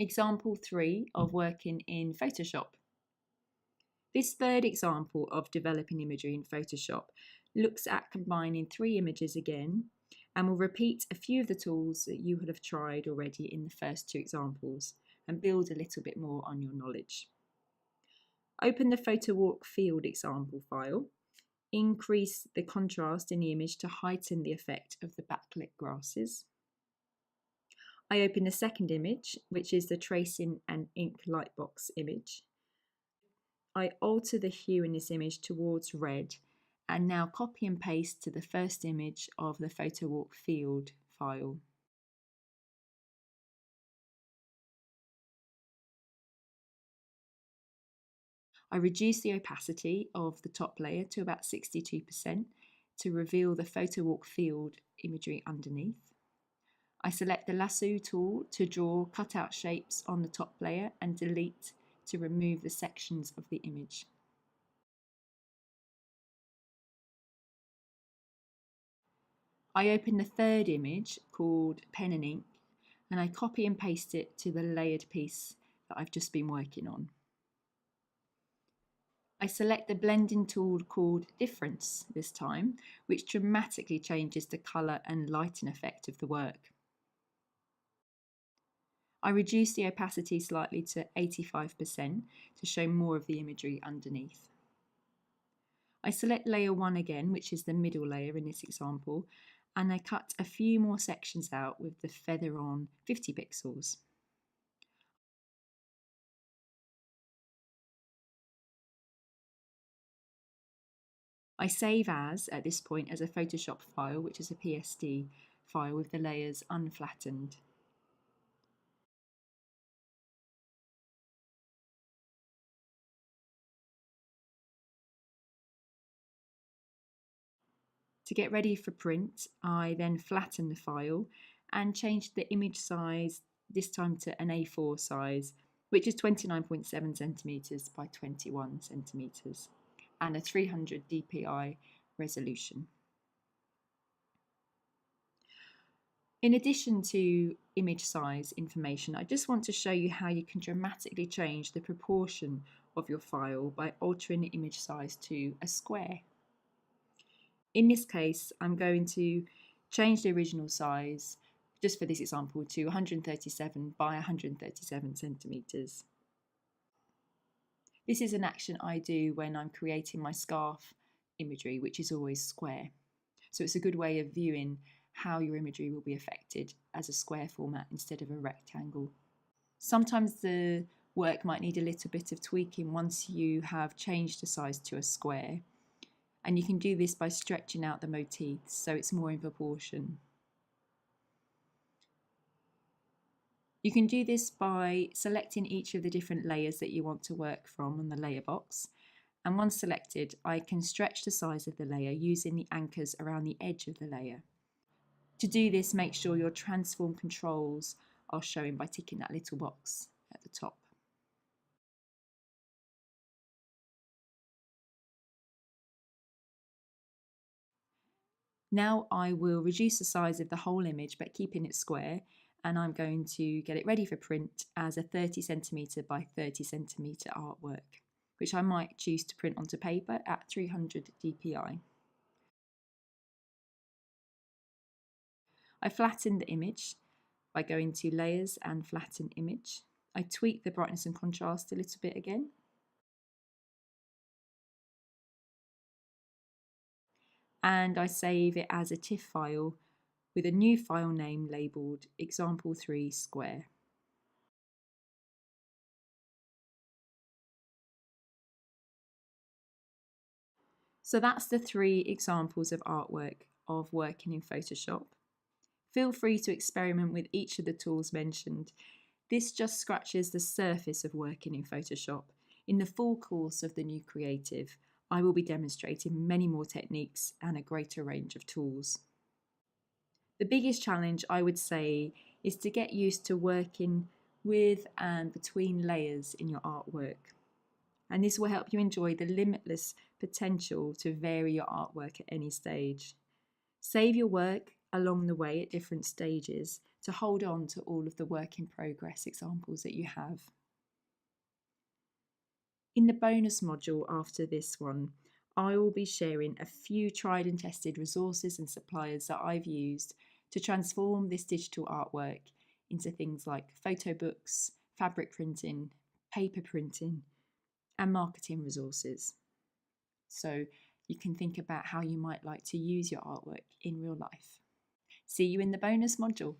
Example 3 of working in Photoshop. This third example of developing imagery in Photoshop looks at combining 3 images again, and will repeat a few of the tools that you would have tried already in the first 2 examples and build a little bit more on your knowledge. Open the Photo Walk Field example file. Increase the contrast in the image to heighten the effect of the backlit grasses. I open the second image, which is the Tracing and Ink Lightbox image. I alter the hue in this image towards red and now copy and paste to the first image of the Photo Walk Field file. I reduce the opacity of the top layer to about 62% to reveal the Photo Walk Field imagery underneath. I select the lasso tool to draw cutout shapes on the top layer and delete to remove the sections of the image. I open the third image called Pen and Ink and I copy and paste it to the layered piece that I've just been working on. I select the blending tool called Difference this time, which dramatically changes the colour and lighting effect of the work. I reduce the opacity slightly to 85% to show more of the imagery underneath. I select layer 1 again, which is the middle layer in this example, and I cut a few more sections out with the feather on 50 pixels. I save as, at this point, as a Photoshop file, which is a PSD file with the layers unflattened. To get ready for print, I then flatten the file and change the image size, this time to an A4 size, which is 29.7 centimeters by 21 centimeters, and a 300 dpi resolution. In addition to image size information, I just want to show you how you can dramatically change the proportion of your file by altering the image size to a square. In this case, I'm going to change the original size, just for this example, to 137 by 137 centimeters. This is an action I do when I'm creating my scarf imagery, which is always square. So it's a good way of viewing how your imagery will be affected as a square format instead of a rectangle. Sometimes the work might need a little bit of tweaking once you have changed the size to a square. And you can do this by stretching out the motifs so it's more in proportion. You can do this by selecting each of the different layers that you want to work from on the layer box. And once selected, I can stretch the size of the layer using the anchors around the edge of the layer. To do this, make sure your transform controls are showing by ticking that little box at the top. Now I will reduce the size of the whole image but keeping it square, and I'm going to get it ready for print as a 30 centimeter by 30 centimeter artwork, which I might choose to print onto paper at 300 dpi. I flatten the image by going to Layers and Flatten Image. I tweak the brightness and contrast a little bit again. And I save it as a TIFF file with a new file name labelled Example3 Square. So that's the 3 examples of artwork of working in Photoshop. Feel free to experiment with each of the tools mentioned. This just scratches the surface of working in Photoshop. In the full course of the new creative, I will be demonstrating many more techniques and a greater range of tools. The biggest challenge, I would say, is to get used to working with and between layers in your artwork. And this will help you enjoy the limitless potential to vary your artwork at any stage. Save your work along the way at different stages to hold on to all of the work in progress examples that you have. In the bonus module after this one, I will be sharing a few tried and tested resources and suppliers that I've used to transform this digital artwork into things like photo books, fabric printing, paper printing, and marketing resources. So you can think about how you might like to use your artwork in real life. See you in the bonus module.